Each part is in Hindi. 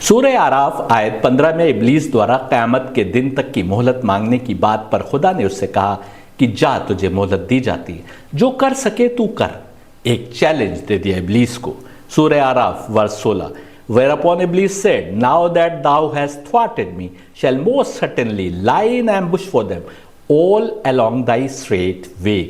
सूरह आराफ आयत 15 में इब्लीस द्वारा क़यामत के दिन तक की मोहलत मांगने की बात पर खुदा ने उससे कहा कि जा, तुझे मोहलत दी जाती है, जो कर सके तू कर। एक चैलेंज दे दिया इब्लीस को। सूरह आराफ verse 16, whereupon Iblis said, now that thou hast thwarted me, shall most certainly lie in ambush for them all along thy straight way।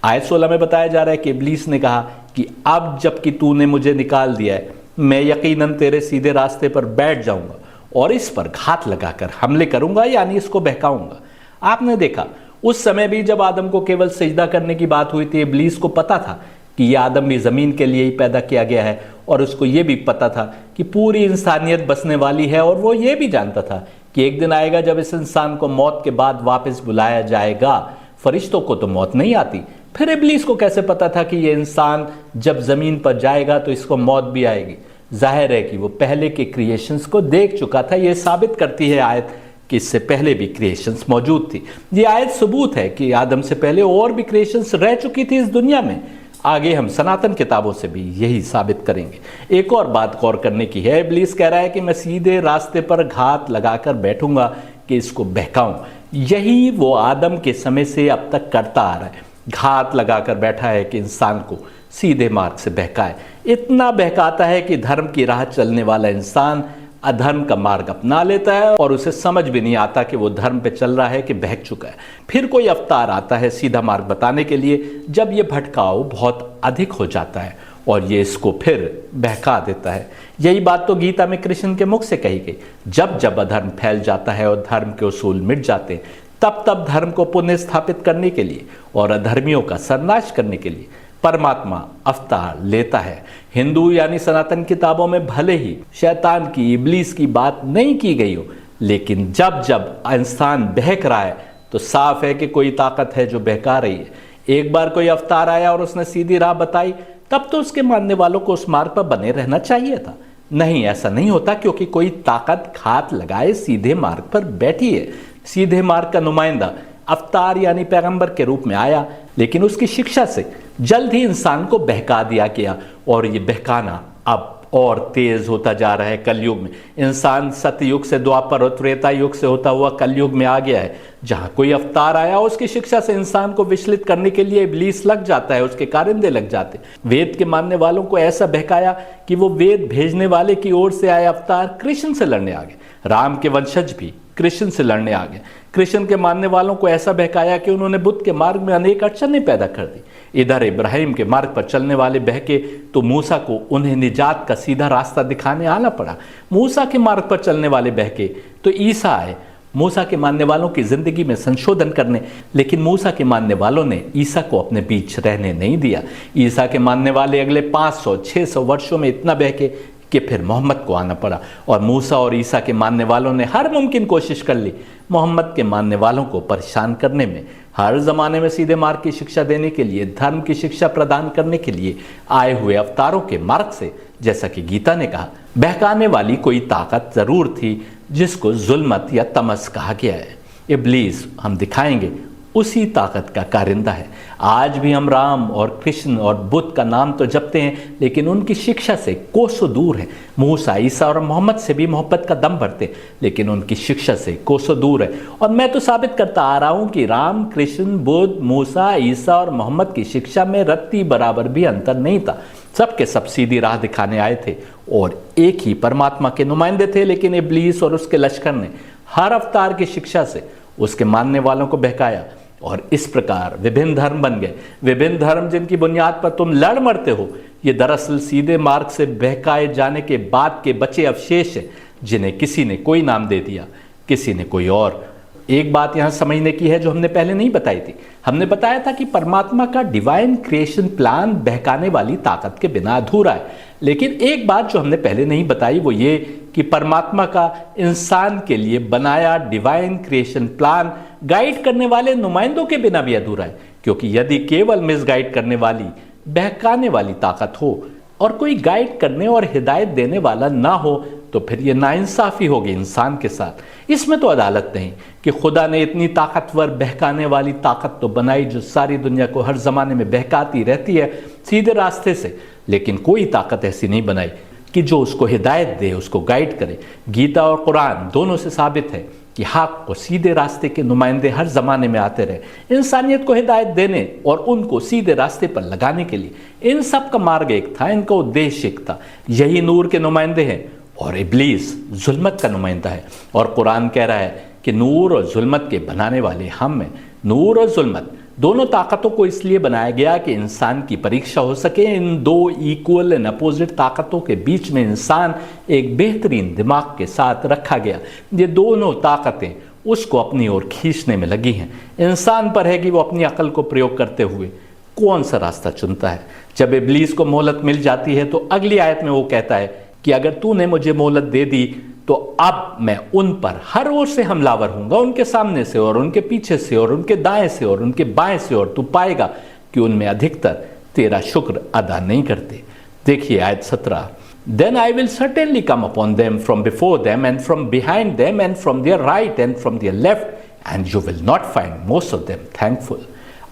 आयत 16 में बताया जा रहा है कि इब्लीस ने कहा कि अब जबकि तूने मुझे निकाल दिया है, मैं यकीनन तेरे सीधे रास्ते पर बैठ जाऊंगा और इस पर घात लगाकर हमले करूंगा, यानी इसको बहकाऊंगा। आपने देखा उस समय भी जब आदम को केवल सजदा करने की बात हुई थी, इब्लीस को पता था कि यह आदम भी ज़मीन के लिए ही पैदा किया गया है और उसको ये भी पता था कि पूरी इंसानियत बसने वाली है, और वो ये भी जानता था कि एक दिन आएगा जब इस इंसान को मौत के बाद वापस बुलाया जाएगा। फरिश्तों को तो मौत नहीं आती, फिर इब्लीस को कैसे पता था कि ये इंसान जब ज़मीन पर जाएगा तो इसको मौत भी आएगी। जाहिर है कि वो पहले के क्रिएशंस को देख चुका था। ये साबित करती है आयत कि इससे पहले भी क्रिएशंस मौजूद थी। ये आयत सबूत है कि आदम से पहले और भी क्रिएशंस रह चुकी थी इस दुनिया में। आगे हम सनातन किताबों से भी यही साबित करेंगे। एक और बात गौर करने की है, इब्लीस कह रहा है कि मैं सीधे रास्ते पर घात लगाकर बैठूंगा कि इसको बहकाऊं। यही वो आदम के समय से अब तक करता आ रहा है, घात लगाकर बैठा है कि इंसान को सीधे मार्ग से बहकाए। इतना बहकाता है कि धर्म की राह चलने वाला इंसान अधर्म का मार्ग अपना लेता है और उसे समझ भी नहीं आता कि वो धर्म पे चल रहा है कि बहक चुका है। फिर कोई अवतार आता है सीधा मार्ग बताने के लिए, जब ये भटकाव बहुत अधिक हो जाता है और ये इसको फिर बहका देता है। यही बात तो गीता में कृष्ण के मुख से कही गई। जब जब अधर्म फैल जाता है और धर्म के उसूल मिट जाते हैं, तब तब धर्म को पुनः स्थापित करने के लिए और अधर्मियों का सर्वनाश करने के लिए परमात्मा अवतार लेता है। हिंदू यानी सनातन किताबों में भले ही शैतान की, इब्लीस की बात नहीं की गई हो, लेकिन जब जब इंसान बहक रहा है तो साफ है कि कोई ताकत है जो बहका रही है। एक बार कोई अवतार आया और उसने सीधी राह बताई, तब तो उसके मानने वालों को उस मार्ग पर बने रहना चाहिए था। नहीं, ऐसा नहीं होता, क्योंकि कोई ताकत घात लगाए सीधे मार्ग पर बैठी है। सीधे मार्ग का नुमाइंदा अवतार यानी पैगंबर के रूप में आया, लेकिन उसकी शिक्षा से जल्द ही इंसान को बहका दिया गया और ये बहकाना अब और तेज होता जा रहा है। कलयुग में इंसान सतयुग से द्वापर और त्रेता युग से होता हुआ कलयुग में आ गया है, जहां कोई अवतार आया उसकी शिक्षा से इंसान को विचलित करने के लिए इब्लीस लग जाता है, उसके कारिंदे लग जाते। वेद के मानने वालों को ऐसा बहकाया कि वो वेद भेजने वाले की ओर से आए अवतार कृष्ण से लड़ने आ गए। राम के वंशज भी कृष्ण से लड़ने आ गए। कृष्ण के मानने वालों को ऐसा बहकाया कि उन्होंने बुद्ध के मार्ग में अनेक अड़चनें पैदा कर दी। इधर इब्राहिम के मार्ग पर चलने वाले बहके तो मूसा को उन्हें निजात का सीधा रास्ता दिखाने आना पड़ा। मूसा के मार्ग पर चलने वाले बहके तो ईसा आए मूसा के मानने वालों की जिंदगी में संशोधन करने, लेकिन मूसा के मानने वालों ने ईसा को अपने बीच रहने नहीं दिया। ईसा के मानने वाले अगले 500-600 वर्षों में इतना बहके कि फिर मोहम्मद को आना पड़ा, और मूसा और ईसा के मानने वालों ने हर मुमकिन कोशिश कर ली मोहम्मद के मानने वालों को परेशान करने में। हर जमाने में सीधे मार्ग की शिक्षा देने के लिए, धर्म की शिक्षा प्रदान करने के लिए आए हुए अवतारों के मार्ग से, जैसा कि गीता ने कहा, बहकाने वाली कोई ताकत जरूर थी जिसको जुल्मत या तमस कहा गया है। इब्लीस, हम दिखाएंगे, उसी ताकत का कारिंदा है। आज भी हम राम और कृष्ण और बुद्ध का नाम तो जपते हैं, लेकिन उनकी शिक्षा से कोसों दूर है। मूसा, ईसा और मोहम्मद से भी मोहब्बत का दम भरते, लेकिन उनकी शिक्षा से कोसों दूर है। और मैं तो साबित करता आ रहा हूं कि राम, कृष्ण, बुद्ध, मूसा, ईसा और मोहम्मद की शिक्षा में रत्ती बराबर भी अंतर नहीं था। सबके सब सीधी राह दिखाने आए थे और एक ही परमात्मा के नुमाइंदे थे, लेकिन इब्लीस और उसके लश्कर ने हर अवतार की शिक्षा से उसके मानने वालों को बहकाया, और इस प्रकार विभिन्न धर्म बन गए। विभिन्न धर्म जिनकी बुनियाद पर तुम लड़ मरते हो, ये दरअसल सीधे मार्ग से बहकाए जाने के बाद के बचे अवशेष हैं, जिन्हें किसी ने कोई नाम दे दिया, किसी ने कोई और। एक बात यहां समझने की है जो हमने पहले नहीं बताई थी। हमने बताया था कि परमात्मा का डिवाइन क्रिएशन प्लान बहकाने वाली ताकत के बिना अधूरा है, लेकिन एक बात जो हमने पहले नहीं बताई वो ये कि परमात्मा का इंसान के लिए बनाया डिवाइन क्रिएशन प्लान गाइड करने वाले नुमाइंदों के बिना भी अधूरा है। क्योंकि यदि केवल मिसगाइड करने वाली, बहकाने वाली ताकत हो और कोई गाइड करने और हिदायत देने वाला ना हो, तो फिर ये नाइंसाफी होगी इंसान के साथ। इसमें तो अदालत नहीं कि खुदा ने इतनी ताकतवर बहकाने वाली ताकत तो बनाई जो सारी दुनिया को हर जमाने में बहकाती रहती है सीधे रास्ते से, लेकिन कोई ताकत ऐसी नहीं बनाई कि जो उसको हिदायत दे, उसको गाइड करे। गीता और कुरान दोनों से साबित है कि हक को सीधे रास्ते के नुमाइंदे हर ज़माने में आते रहे, इंसानियत को हिदायत देने और उनको सीधे रास्ते पर लगाने के लिए। इन सब का मार्ग एक था, इनका उद्देश्य एक था। यही नूर के नुमाइंदे हैं और इब्लीस जुल्मत का नुमाइंदा है। और कुरान कह रहा है कि नूर और जुल्मत के बनाने वाले हम हैं। नूर और जुल्मत दोनों ताकतों को इसलिए बनाया गया कि इंसान की परीक्षा हो सके। इन दो इक्वल एंड अपोजिट ताकतों के बीच में इंसान एक बेहतरीन दिमाग के साथ रखा गया। ये दोनों ताकतें उसको अपनी ओर खींचने में लगी हैं। इंसान पर है कि वो अपनी अकल को प्रयोग करते हुए कौन सा रास्ता चुनता है। जब इब्लीस को मोहलत मिल जाती है तो अगली आयत में वो कहता है कि अगर तूने मुझे मोहलत दे दी तो अब मैं उन पर हर ओर से हमलावर हूंगा, उनके सामने से और उनके पीछे से और उनके दाएं से और उनके बाएं से, और तू पाएगा कि उनमें अधिकतर तेरा शुक्र अदा नहीं करते। देखिए आयत 17, Then I will certainly come upon them from before them and from behind them and from their right and from their left, and you will not find most of them thankful.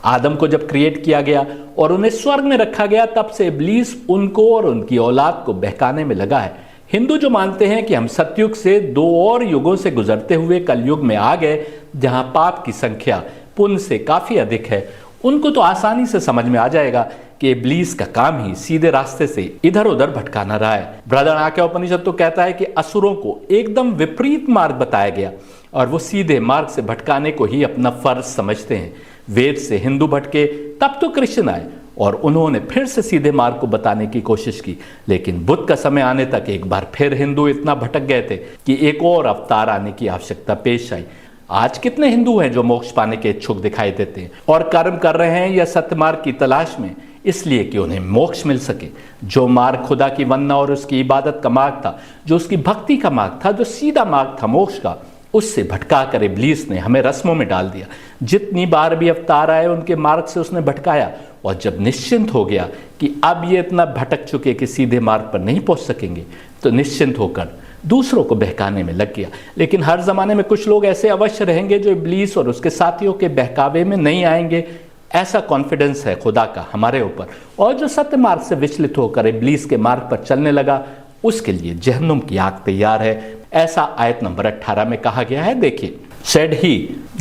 आदम को जब क्रिएट किया गया और उन्हें स्वर्ग में रखा गया, तब से इब्लीस उनको और उनकी औलाद को बहकाने में लगा है। हिंदू जो मानते हैं कि हम सतयुग से 2 और युगों से गुजरते हुए कलयुग में आ गए, जहां पाप की संख्या पुण्य से काफी अधिक है, उनको तो आसानी से समझ में आ जाएगा कि इब्लीस का काम ही सीधे रास्ते से इधर उधर भटकाना रहा है। ब्रदर आक्या उपनिषद तो कहता है कि असुरों को एकदम विपरीत मार्ग बताया गया और वो सीधे मार्ग से भटकाने को ही अपना फर्ज समझते हैं। वेद से हिंदू भटके, तब तो कृष्ण आए और उन्होंने फिर से सीधे मार्ग को बताने की कोशिश की, लेकिन बुद्ध का समय आने तक एक बार फिर हिंदू इतना भटक गए थे कि एक और अवतार आने की आवश्यकता पेश आई। आज कितने हिंदू हैं जो मोक्ष पाने के इच्छुक दिखाई देते हैं और कर्म कर रहे हैं या सत्य मार्ग की तलाश में, इसलिए कि उन्हें मोक्ष मिल सके। जो मार्ग खुदा की वंदना और उसकी इबादत का मार्ग था, जो उसकी भक्ति का मार्ग था, जो सीधा मार्ग था मोक्ष का, उससे भटका कर इब्लीस ने हमें रस्मों में डाल दिया। जितनी बार भी अवतार आए उनके मार्ग से उसने भटकाया, और जब निश्चिंत हो गया कि अब ये इतना भटक चुके कि सीधे मार्ग पर नहीं पहुंच सकेंगे, तो निश्चिंत होकर दूसरों को बहकाने में लग गया। लेकिन हर जमाने में कुछ लोग ऐसे अवश्य रहेंगे जो इब्लीस और उसके साथियों के बहकावे में नहीं आएंगे। ऐसा कॉन्फिडेंस है खुदा का हमारे ऊपर। और जो सत्य मार्ग से विचलित होकर इब्लीस के मार्ग पर चलने लगा, उसके लिए जहन्नुम की आग तैयार है। ऐसा आयत नंबर 18 में कहा गया है। देखिए, said he,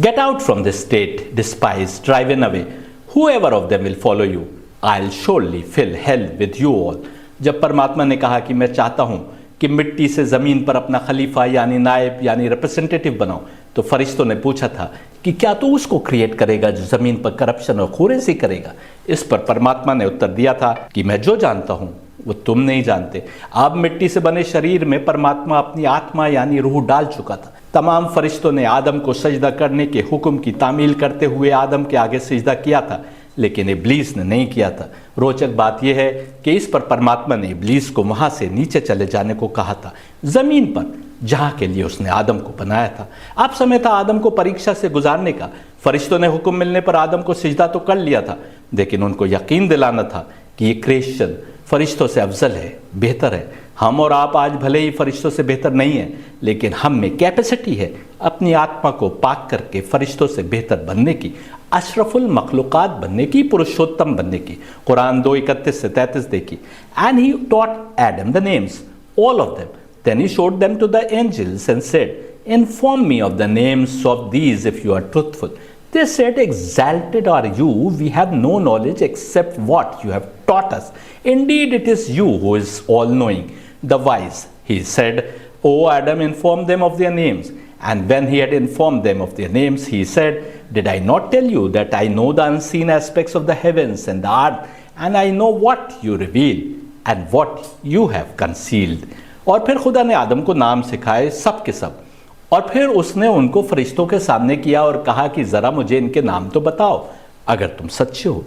get out from this state, despised, driven away. Whoever of them will follow you, I'll surely fill hell with you all. जब परमात्मा ने कहा कि मैं चाहता हूं कि मिट्टी से जमीन पर अपना खलीफा यानी नायब यानी रिप्रेजेंटेटिव बनाऊं, तो फरिश्तों ने पूछा था कि क्या तू उसको क्रिएट करेगा जो जमीन पर करप्शन और खुरेसी करेगा। इस पर परमात्मा ने उत्तर दिया था कि मैं जो जानता हूं वो तुम नहीं जानते। अब मिट्टी से बने शरीर में परमात्मा अपनी आत्मा यानी रूह डाल चुका था। तमाम फरिश्तों ने आदम को सजदा करने के हुक्म की तामील करते हुए आदम के आगे सजदा किया था, लेकिन इब्लीस ने नहीं किया था। रोचक बात यह है कि इस पर परमात्मा ने इब्लीस को वहां से नीचे चले जाने को कहा था, जमीन पर, जहां के लिए उसने आदम को बनाया था। अब समय था आदम को परीक्षा से गुजारने का। फरिश्तों ने हुक्म मिलने पर आदम को सिजदा तो कर लिया था, लेकिन उनको यकीन दिलाना था कि ये क्रिएशन फरिश्तों से अफजल है, बेहतर है। हम और आप आज भले ही फरिश्तों से बेहतर नहीं है, लेकिन हम में कैपेसिटी है अपनी आत्मा को पाक करके फरिश्तों से बेहतर बनने की, अशरफुल मखलूकात बनने की, पुरुषोत्तम बनने की। कुरान 2:31 से 33 देखिए। And he taught Adam the names, all of them, then he showed them to the angels and said, inform me of the names of these if you are truthful. They said, exalted are you, we have no knowledge except what you have taught us. Indeed, it is you who is all-knowing, the wise. He said, O Adam, inform them of their names. And when he had informed them of their names, he said, did I not tell you that I know the unseen aspects of the heavens and the earth, and I know what you reveal and what you have concealed. और फिर खुदा ने आदम को नाम सिखाए सब के सब, और फिर उसने उनको फरिश्तों के सामने किया और कहा कि ज़रा मुझे इनके नाम तो बताओ अगर तुम सच्चे हो।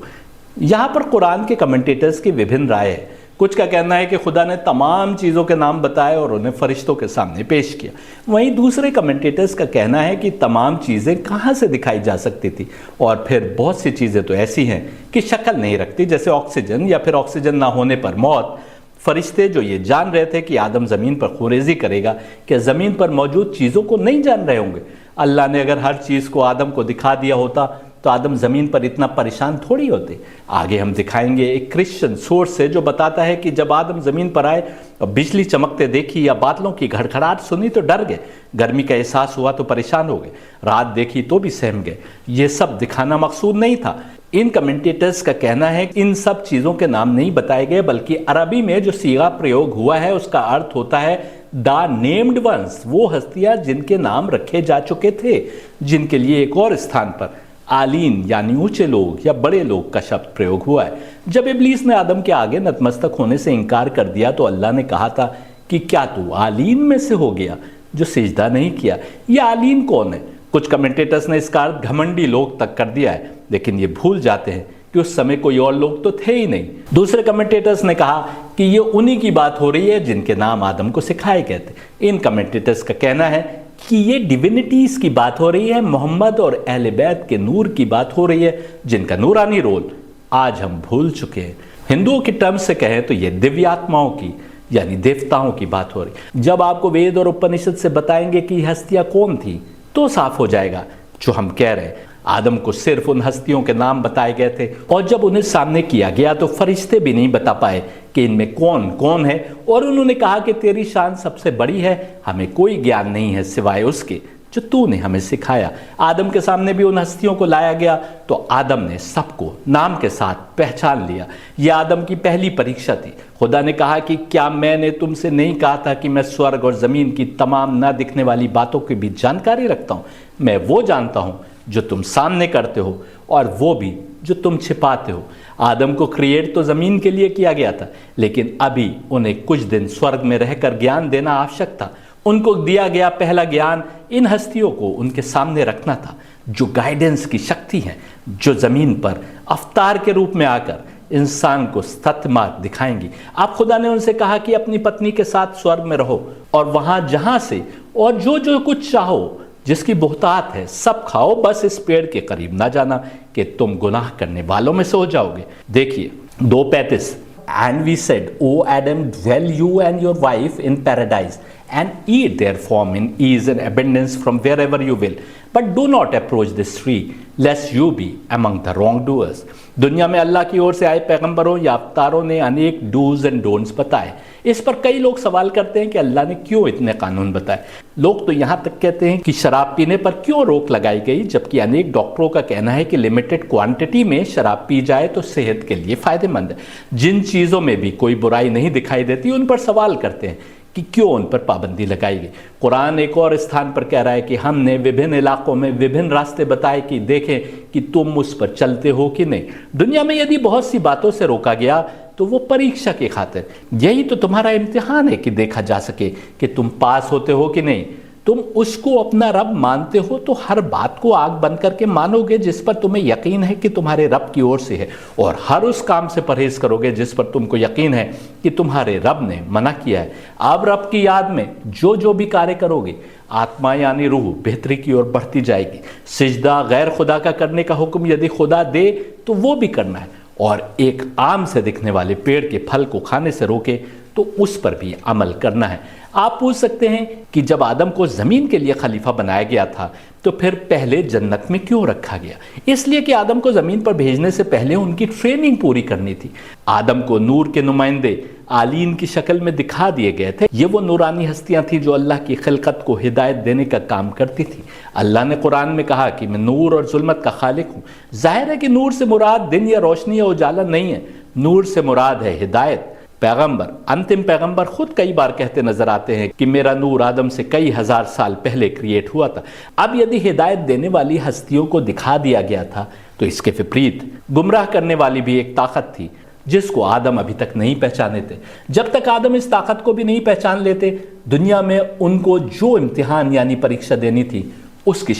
यहाँ पर कुरान के कमेंटेटर्स की विभिन्न राय है। कुछ का कहना है कि खुदा ने तमाम चीज़ों के नाम बताए और उन्हें फरिश्तों के सामने पेश किया। वहीं दूसरे कमेंटेटर्स का कहना है कि तमाम चीज़ें कहाँ से दिखाई जा सकती थी, और फिर बहुत सी चीज़ें तो ऐसी हैं कि शक्ल नहीं रखती, जैसे ऑक्सीजन या फिर ऑक्सीजन ना होने पर मौत। फरिश्ते जो ये जान रहे थे कि आदम ज़मीन पर खुरेजी करेगा, क्या ज़मीन पर मौजूद चीज़ों को नहीं जान रहे होंगे? अल्लाह ने अगर हर चीज़ को आदम को दिखा दिया होता तो आदम ज़मीन पर इतना परेशान थोड़ी होते। आगे हम दिखाएंगे एक क्रिश्चियन सोर्स से जो बताता है कि जब आदम ज़मीन पर आए और बिजली चमकते देखी या बादलों की घड़घड़ाहट सुनी तो डर गए, गर्मी का एहसास हुआ तो परेशान हो गए, रात देखी तो भी सहम गए। ये सब दिखाना मकसूद नहीं था। इन कमेंटेटर्स का कहना है कि इन सब चीज़ों के नाम नहीं बताए गए, बल्कि अरबी में जो सीगा प्रयोग हुआ है उसका अर्थ होता है द नेम्ड वंस, वो हस्तियां जिनके नाम रखे जा चुके थे, जिनके लिए एक और स्थान पर आलीन यानी ऊंचे लोग या बड़े लोग का शब्द प्रयोग हुआ है। जब इब्लीस ने आदम के आगे नतमस्तक होने से इनकार कर दिया तो अल्लाह ने कहा था कि क्या तू आलीन में से हो गया जो सिजदा नहीं किया। ये आलीन कौन है? कुछ कमेंटेटर्स ने इसका अर्थ घमंडी लोग तक कर दिया है, लेकिन ये भूल जाते हैं कि उस समय कोई और लोग तो थे ही नहीं। दूसरे कमेंटेटर्स ने कहा कि ये उन्हीं की बात हो रही है जिनके नाम आदम को सिखाए गए थे। इन कमेंटेटर्स का कहना है कि ये डिविनिटीज की बात हो रही है, मोहम्मद और अहले बैत के नूर की बात हो रही है, जिनका नूरानी रोल आज हम भूल चुके हैं। हिंदुओं की टर्म से कहें तो ये दिव्यात्माओं की यानी देवताओं की बात हो रही। जब आपको वेद और उपनिषद से बताएंगे कि हस्तियां कौन थी तो साफ हो जाएगा जो हम कह रहे हैं। आदम को सिर्फ उन हस्तियों के नाम बताए गए थे और जब उन्हें सामने किया गया तो फरिश्ते भी नहीं बता पाए कि इनमें कौन कौन है, और उन्होंने कहा कि तेरी शान सबसे बड़ी है, हमें कोई ज्ञान नहीं है सिवाय उसके जो तूने हमें सिखाया। आदम के सामने भी उन हस्तियों को लाया गया तो आदम ने सबको नाम के साथ पहचान लिया। यह आदम की पहली परीक्षा थी। खुदा ने कहा कि क्या मैंने तुमसे नहीं कहा था कि मैं स्वर्ग और जमीन की तमाम ना दिखने वाली बातों की भी जानकारी रखता हूँ। मैं वो जानता हूँ जो तुम सामने करते हो और वो भी जो तुम छिपाते हो। आदम को क्रिएट तो जमीन के लिए किया गया था, लेकिन अभी उन्हें कुछ दिन स्वर्ग में रहकर ज्ञान देना आवश्यक था। उनको दिया गया पहला ज्ञान इन हस्तियों को उनके सामने रखना था, जो गाइडेंस की शक्ति है, जो जमीन पर अवतार के रूप में आकर इंसान को सत्य मार्ग दिखाएंगी। आप खुदा ने उनसे कहा कि अपनी पत्नी के साथ स्वर्ग में रहो और वहां जहां से और जो जो कुछ चाहो, जिसकी बहुतात है, सब खाओ, बस इस पेड़ के करीब ना जाना कि तुम गुनाह करने वालों में से हो जाओगे। देखिए 2:35, And we said, O Adam, dwell you and your wife in paradise, and eat therefrom in ease and abundance from wherever you will. But do not approach this tree, lest you be among the wrongdoers. दुनिया में अल्लाह की ओर से आए पैगंबरों या अवतारों ने अनेक डूज एंड डोंट्स बताए। इस पर कई लोग सवाल करते हैं कि अल्लाह ने क्यों इतने कानून बताए। लोग तो यहाँ तक कहते हैं कि शराब पीने पर क्यों रोक लगाई गई, जबकि अनेक डॉक्टरों का कहना है कि लिमिटेड क्वांटिटी में शराब पी जाए तो सेहत के लिए फायदेमंद है। जिन चीज़ों में भी कोई बुराई नहीं दिखाई देती उन पर सवाल करते हैं कि क्यों उन पर पाबंदी लगाई गई। कुरान एक और स्थान पर कह रहा है कि हमने विभिन्न इलाकों में विभिन्न रास्ते बताए कि देखें कि तुम उस पर चलते हो कि नहीं। दुनिया में यदि बहुत सी बातों से रोका गया तो वो परीक्षा की खातिर, यही तो तुम्हारा इम्तिहान है कि देखा जा सके कि तुम पास होते हो कि नहीं। तुम उसको अपना रब मानते हो तो हर बात को आग बंद करके मानोगे जिस पर तुम्हें यकीन है कि तुम्हारे रब की ओर से है, और हर उस काम से परहेज करोगे जिस पर तुमको यकीन है कि तुम्हारे रब ने मना किया है। अब रब की याद में जो जो भी कार्य करोगे, आत्मा यानी रूह बेहतरी की ओर बढ़ती जाएगी। सिजदा गैर खुदा का करने का हुक्म यदि खुदा दे तो वो भी करना है, और एक आम से दिखने वाले पेड़ के फल को खाने से रोके तो उस पर भी अमल करना है। आप पूछ सकते हैं कि जब आदम को जमीन के लिए खलीफा बनाया गया था तो फिर पहले जन्नत में क्यों रखा गया? इसलिए कि आदम को जमीन पर भेजने से पहले उनकी ट्रेनिंग पूरी करनी थी। आदम को नूर के नुमाइंदे आलीन की शक्ल में दिखा दिए गए थे। ये वो नूरानी हस्तियां थी जो अल्लाह की खिलकत को हिदायत देने का काम करती थी। अल्लाह ने कुरान में कहा कि मैं नूर और जुल्मत का खालिक हूँ। जाहिर है कि नूर से मुराद दिन या रोशनी या उजाला नहीं है, नूर से मुराद है हिदायत। पैगंबर, अंतिम पैगंबर खुद कई बार कहते नजर आते हैं कि मेरा नूर आदम से कई हजार साल पहले क्रिएट हुआ था। अब यदि हिदायत देने वाली हस्तियों को दिखा दिया गया था तो इसके विपरीत गुमराह करने वाली भी एक ताकत थी जिसको आदम अभी तक नहीं पहचाने थे। जब तक आदम इस ताकत को भी नहीं पहचान लेते, दुनिया में उनको जो इम्तिहान यानी परीक्षा देनी थी उसकी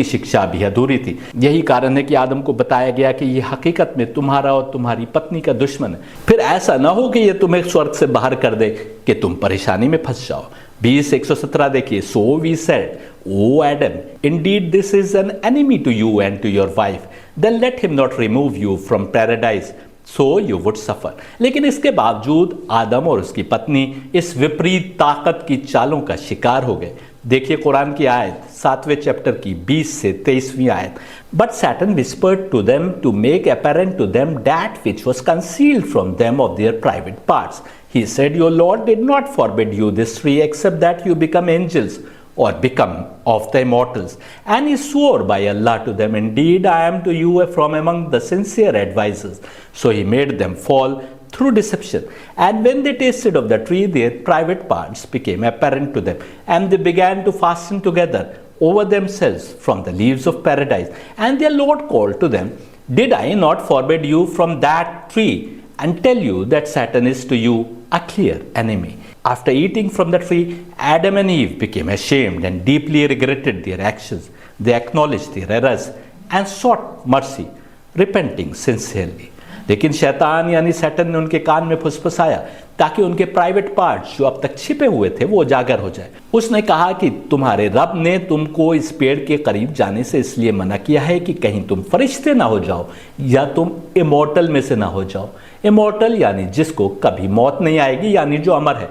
शिक्षा भी अधूरी थी। यही कारण है कि आदम को बताया गया कि यह हकीकत में तुम्हारा और तुम्हारी पत्नी का दुश्मन है। फिर ऐसा ना हो कि यह तुम्हें स्वर्ग से बाहर कर दे कि तुम परेशानी में फंस जाओ। 20:117 देखिए, so we said, O Adam, indeed this is an enemy to you and to your wife, then let him not remove you from paradise so you would suffer. लेकिन इसके बावजूद आदम और उसकी पत्नी इस विपरीत ताकत की चालों का शिकार हो गए। देखिए कुरान की आयत 7वें चैप्टर की 20 से 23वीं आयत। But Satan whispered to them to make apparent to them that which was concealed from them of their private parts. He said, Your Lord did not forbid you this tree except that you become angels or become of the immortals. And he swore by Allah to them, Indeed, I am to you from among the sincere advisors. So he made them fall through deception. And when they tasted of the tree, their private parts became apparent to them, and they began to fasten together over themselves from the leaves of paradise. And their Lord called to them, Did I not forbid you from that tree, and tell you that Satan is to you a clear enemy? After eating from the tree, Adam and Eve became ashamed and deeply regretted their actions. They acknowledged their errors and sought mercy, repenting sincerely. लेकिन शैतान यानी सैटन ने उनके कान में फुसफुसाया ताकि उनके प्राइवेट पार्ट्स जो अब तक छिपे हुए थे वो उजागर हो जाए। उसने कहा कि तुम्हारे रब ने तुमको इस पेड़ के करीब जाने से इसलिए मना किया है कि कहीं तुम फरिश्ते ना हो जाओ या तुम इमॉर्टल में से ना हो जाओ। इमॉर्टल यानी जिसको कभी मौत नहीं आएगी, यानी जो अमर है।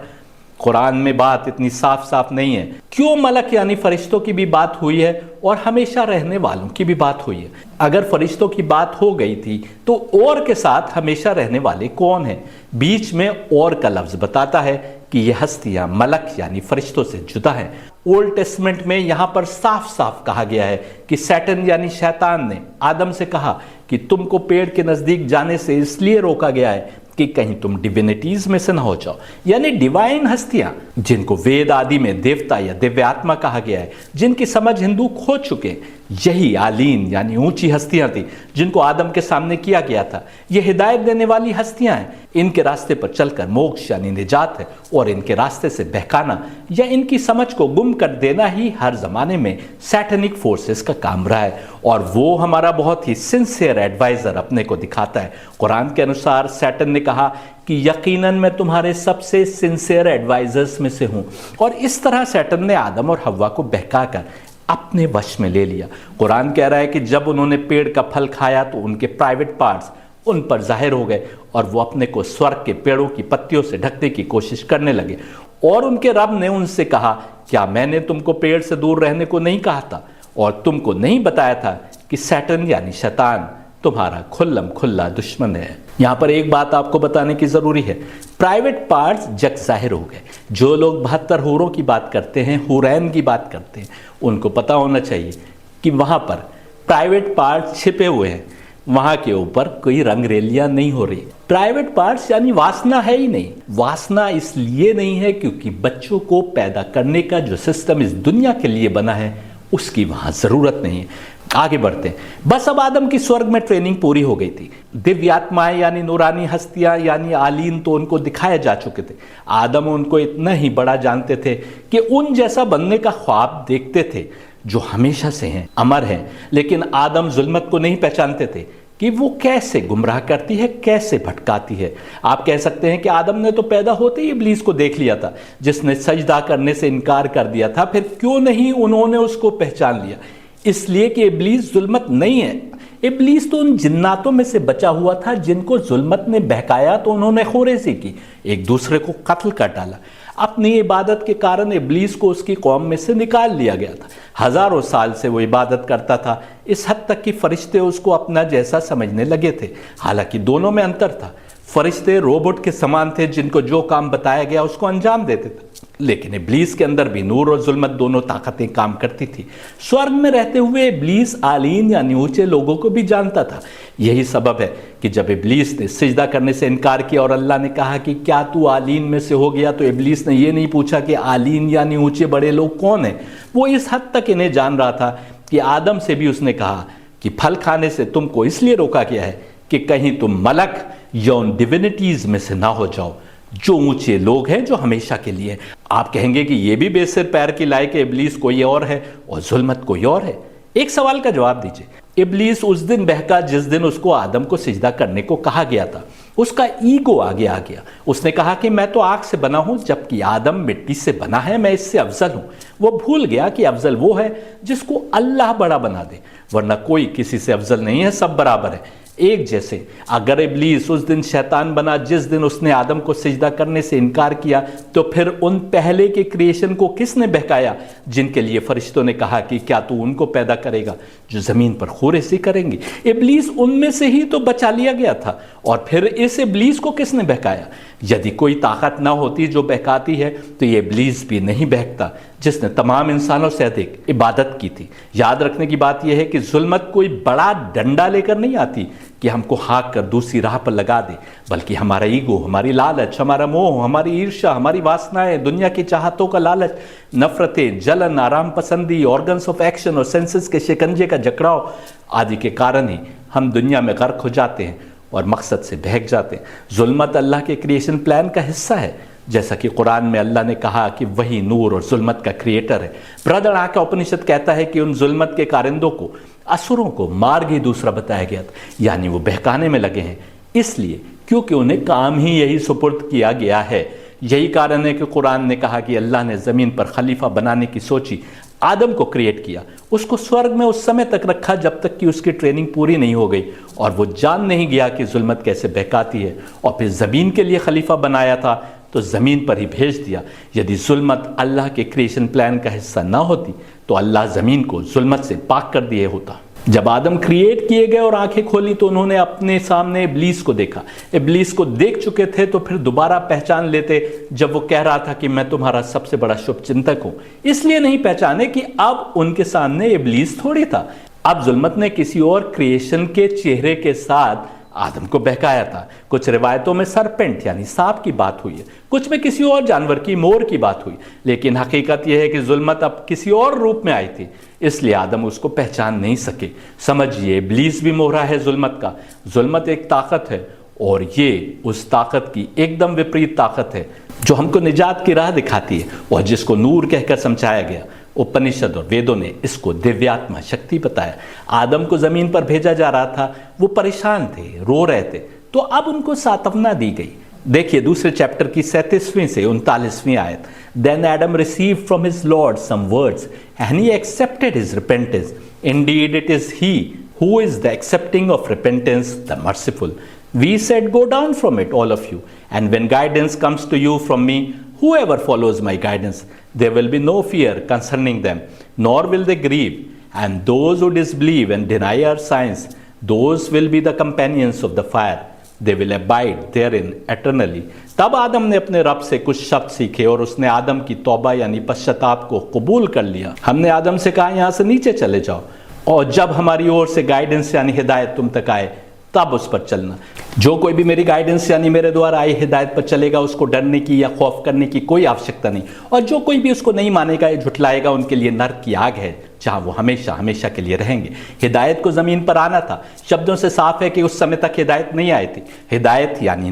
कुरान में बात इतनी साफ साफ नहीं है। क्यों मलक यानी फरिश्तों की भी बात हुई है और हमेशा रहने वालों की भी बात हुई है। अगर फरिश्तों की बात हो गई थी तो और के साथ हमेशा रहने वाले कौन हैं? बीच में और का लफ्ज बताता है कि ये हस्तियां मलक यानी फरिश्तों से जुदा हैं। ओल्ड टेस्टमेंट में यहां पर साफ साफ कहा गया है कि सैटन यानी शैतान ने आदम से कहा कि तुमको पेड़ के नजदीक जाने से इसलिए रोका गया है कि कहीं तुम डिविनिटीज में से ना हो जाओ, यानी डिवाइन हस्तियां जिनको वेद आदि में देवता या दिव्य आत्मा कहा गया है, जिनकी समझ हिंदू खो चुके हैं। यही आलीन यानी ऊंची हस्तियां थी जिनको आदम के सामने किया गया था। ये हिदायत देने वाली हस्तियां हैं। इनके रास्ते पर चलकर मोक्ष यानी निजात है, और इनके रास्ते से बहकाना या इनकी समझ को गुम कर देना ही हर जमाने में सैटेनिक फोर्सेस का काम रहा है, और वो हमारा बहुत ही सिंसियर एडवाइजर अपने को दिखाता है। कुरान के अनुसार सैटन ने कहा कि यकीनन मैं तुम्हारे सबसे सिंसियर एडवाइजर्स में से हूं, और इस तरह सैटन ने आदम और हव्वा को बहकाकर अपने वश में ले लिया। कुरान कह रहा है कि जब उन्होंने पेड़ का फल खाया तो उनके प्राइवेट पार्ट्स उन पर जाहिर हो गए और वो अपने को स्वर्ग के पेड़ों की पत्तियों से ढकने की कोशिश करने लगे। और उनके रब ने उनसे कहा, क्या मैंने तुमको पेड़ से दूर रहने को नहीं कहा था और तुमको नहीं बताया था कि सैटन यानी शैतान तुम्हारा खुल्लम खुल्ला दुश्मन है। यहां पर एक बात आपको बताने की जरूरी है, प्राइवेट पार्ट्स जग जाहिर हो गए। जो लोग 72 हूरों की बात करते हैं, हुरैन की बात करते हैं, उनको पता होना चाहिए कि वहां पर प्राइवेट पार्ट्स छिपे हुए हैं। वहां के ऊपर कोई रंगरेलियां नहीं हो रही। प्राइवेट पार्ट्स यानी वासना है ही नहीं। वासना इसलिए नहीं है क्योंकि बच्चों को पैदा करने का जो सिस्टम इस दुनिया के लिए बना है उसकी वहां जरूरत नहीं है। आगे बढ़ते हैं। बस अब आदम की स्वर्ग में ट्रेनिंग पूरी हो गई थी। दिव्यात्माएं यानी नूरानी हस्तियां यानी आलीन तो उनको दिखाए जा चुके थे। आदम उनको इतना ही बड़ा जानते थे कि उन जैसा बनने का ख्वाब देखते थे जो हमेशा से हैं, अमर हैं। लेकिन आदम जुल्मत को नहीं पहचानते थे कि वो कैसे गुमराह करती है, कैसे भटकाती है। आप कह सकते हैं कि आदम ने तो पैदा होते ही इब्लीस को देख लिया था, जिसने सजदा करने से इनकार कर दिया था। फिर क्यों नहीं उन्होंने उसको पहचान लिया? इसलिए कि इब्लीस जुल्मत नहीं है। इब्लीस तो उन जिन्नातों में से बचा हुआ था जिनको जुल्मत ने बहकाया तो उन्होंने खोरेसी की, एक दूसरे को कत्ल कर डाला। अपनी इबादत के कारण इब्लीस को उसकी कौम में से निकाल लिया गया था। हजारों साल से वो इबादत करता था, इस हद तक कि फरिश्ते उसको अपना जैसा समझने लगे थे। हालांकि दोनों में अंतर था। फरिश्ते रोबोट के समान थे जिनको जो काम बताया गया उसको अंजाम देते थे, लेकिन इब्लीस के अंदर भी नूर और जुल्मत दोनों ताकतें काम करती थी। स्वर्ग में रहते हुए इब्लीस आलीन यानी ऊंचे लोगों को भी जानता था। यही सबब है कि जब इब्लीस ने सिजदा करने से इनकार किया और अल्लाह ने कहा कि क्या तू आलीन में से हो गया, तो इब्लीस ने यह नहीं पूछा कि आलीन यानी ऊंचे बड़े लोग कौन हैं। वो इस हद तक इन्हें जान रहा था कि आदम से भी उसने कहा कि फल खाने से तुमको इसलिए रोका गया है कि कहीं तुम मलक या उन डिविनिटीज में से ना हो जाओ जो ऊंचे लोग हैं, जो हमेशा के लिए। आप कहेंगे कि यह भी बेसिर पैर की लायक इब्लीस कोई और है और जुल्मत कोई और है। एक सवाल का जवाब दीजिए। इब्लीस उस दिन बहका जिस दिन उसको आदम को सिजदा करने को कहा गया था। उसका ईगो आगे आ गया। उसने कहा कि मैं तो आग से बना हूं जबकि आदम मिट्टी से बना है, मैं इससे अफजल हूं। वो भूल गया कि अफजल वो है जिसको अल्लाह बड़ा बना दे, वरना कोई किसी से अफजल नहीं है, सब बराबर है। एक जैसे। अगर इब्लीस उस दिन शैतान बना जिस दिन उसने आदम को सिजदा करने से इनकार किया, तो फिर उन पहले के क्रिएशन को किसने बहकाया जिनके लिए फरिश्तों ने कहा कि क्या तू उनको पैदा करेगा जो जमीन पर खूरेसी करेंगे? इब्लीस उनमें से ही तो बचा लिया गया था। और फिर इस इब्लीस को किसने बहकाया? यदि कोई ताकत ना होती जो बहकाती है, तो ये इब्लीस भी नहीं बहकता जिसने तमाम इंसानों से अधिक इबादत की थी। याद रखने की बात यह है कि जुल्मत कोई बड़ा डंडा लेकर नहीं आती कि हमको हाँक कर दूसरी राह पर लगा दे, बल्कि हमारा ईगो, हमारी लालच, हमारा मोह, हमारी ईर्ष्या, हमारी वासनाएं, दुनिया की चाहतों का लालच, नफरतें, जलन, आराम पसंदी, ऑर्गन्स ऑफ एक्शन और सेंसेस के शिकंजे का जकड़ाव आदि के कारण ही हम दुनिया में गर्क हो जाते हैं और मकसद से बहक जाते हैं। जुल्मत अल्लाह के क्रिएशन प्लान का हिस्सा है, जैसा कि कुरान में अल्लाह ने कहा कि वही नूर और जुल्मत का क्रिएटर है। बृहदारण्यक का उपनिषद कहता है कि उन जुल्मत के कारिंदों को, असुरों को मार्ग ही दूसरा बताया गया था, यानी वो बहकाने में लगे हैं इसलिए क्योंकि उन्हें काम ही यही सुपुर्द किया गया है। यही कारण है कि कुरान ने कहा कि अल्लाह ने ज़मीन पर खलीफा बनाने की सोची, आदम को क्रिएट किया, उसको स्वर्ग में उस समय तक रखा जब तक कि उसकी ट्रेनिंग पूरी नहीं हो गई और वो जान नहीं गया कि जुल्मत कैसे बहकाती है, और फिर ज़मीन के लिए खलीफा बनाया था तो ज़मीन पर ही भेज दिया। यदि जुल्मत अल्लाह के क्रिएशन प्लान का हिस्सा ना होती तो अल्लाह ज़मीन को जुल्मत से पाक कर दिए होता। जब आदम क्रिएट किए गए और आंखें खोली तो उन्होंने अपने सामने इब्लीस को देखा। इब्लीस को देख चुके थे तो फिर दोबारा पहचान लेते जब वो कह रहा था कि मैं तुम्हारा सबसे बड़ा शुभचिंतक हूं। इसलिए नहीं पहचाने कि अब उनके सामने इब्लीस थोड़ी था। अब जुल्मत ने किसी और क्रिएशन के चेहरे के साथ आदम को बहकाया था। कुछ रिवायतों में सरपेंट यानी सांप की बात हुई है, कुछ में किसी और जानवर की, मोर की बात हुई, लेकिन हकीकत यह है कि जुल्मत अब किसी और रूप में आई थी, इसलिए आदम उसको पहचान नहीं सके। समझिए, इब्लीस भी मोहरा है जुल्मत का। जुल्मत एक ताकत है और ये उस ताकत की एकदम विपरीत ताकत है जो हमको निजात की राह दिखाती है और जिसको नूर कहकर समझाया गया। उपनिषद और वेदों ने इसको दिव्यात्मा शक्ति बताया। आदम को जमीन पर भेजा जा रहा था, वो परेशान थे, रो रहे थे, तो अब उनको सांत्वना दी गई। देखिए दूसरे चैप्टर की 37वीं से 39वीं आयत। Then Adam received from his Lord some words, and he accepted his repentance. Indeed, it is he who is the accepting of repentance, the merciful. We said, go down from it, all of you, and when guidance comes to you from me, whoever follows my guidance, there will be no fear concerning them, nor will they grieve. And those who disbelieve and deny our signs, those will be the companions of the fire. They will abide therein eternally. तब आदम ने अपने रब से कुछ शब्द सीखे और उसने आदम की तौबा यानी पश्चाताप को कबूल कर लिया। हमने आदम से कहा यहाँ से नीचे चले जाओ, और जब हमारी ओर से गाइडेंस यानी हिदायत तुम तक आए तब उस पर चलना। जो कोई भी मेरी गाइडेंस यानी मेरे द्वारा आई हिदायत पर चलेगा उसको डरने की या खौफ करने की कोई आवश्यकता नहीं, और जो कोई भी उसको नहीं मानेगा या झुटलाएगा उनके लिए नरक की आग है जहां वो हमेशा हमेशा के लिए रहेंगे। हिदायत को जमीन पर आना था। शब्दों से साफ है कि उस समय तक हिदायत नहीं आई थी। हिदायत यानी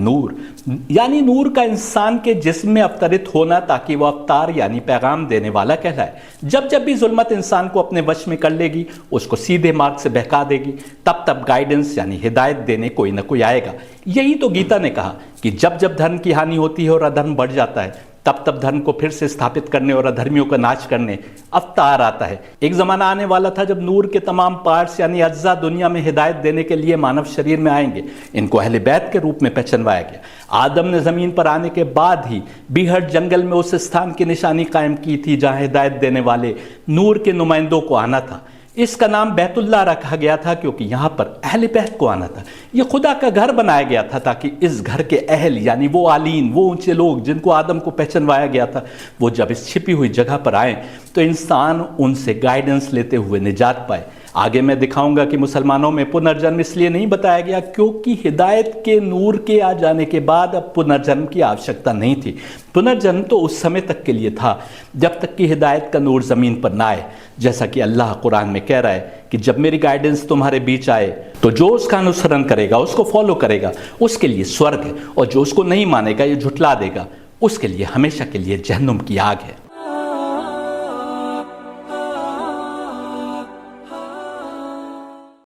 नूर का इंसान के जिस्म में अवतरित होना ताकि वह अवतार यानी पैगाम देने वाला कहलाए। जब जब भी जुल्मत इंसान को अपने वश में कर लेगी, उसको सीधे मार्ग से बहका देगी, तब तब गाइडेंस यानी हिदायत देने कोई ना कोई आएगा। यही तो गीता ने कहा कि जब जब धर्म की हानि होती है और अधर्म बढ़ जाता है, तब तब धर्म को फिर से स्थापित करने और अधर्मियों का नाश करने अवतार आता है। एक जमाना आने वाला था जब नूर के तमाम पार्ट्स यानी अज्जा दुनिया में हिदायत देने के लिए मानव शरीर में आएंगे। इनको अहले बैत के रूप में पहचानवाया गया। आदम ने जमीन पर आने के बाद ही बीहड़ जंगल में उस स्थान की निशानी कायम की थी जहां हिदायत देने वाले नूर के नुमाइंदों को आना था। इसका नाम बैतुल्लाह रखा गया था क्योंकि यहाँ पर अहले बैत को आना था। यह खुदा का घर बनाया गया था ताकि इस घर के अहल यानी वो आलीन, वो ऊंचे लोग जिनको आदम को पहचानवाया गया था, वो जब इस छिपी हुई जगह पर आए तो इंसान उनसे गाइडेंस लेते हुए निजात पाए। आगे मैं दिखाऊंगा कि मुसलमानों में पुनर्जन्म इसलिए नहीं बताया गया क्योंकि हिदायत के नूर के आ जाने के बाद अब पुनर्जन्म की आवश्यकता नहीं थी। पुनर्जन्म तो उस समय तक के लिए था जब तक कि हिदायत का नूर ज़मीन पर ना आए। जैसा कि अल्लाह कुरान में कह रहा है कि जब मेरी गाइडेंस तुम्हारे बीच आए तो जो उसका अनुसरण करेगा, उसको फॉलो करेगा, उसके लिए स्वर्ग है, और जो उसको नहीं मानेगा या झुटला देगा उसके लिए हमेशा के लिए जहन्नुम की आग है।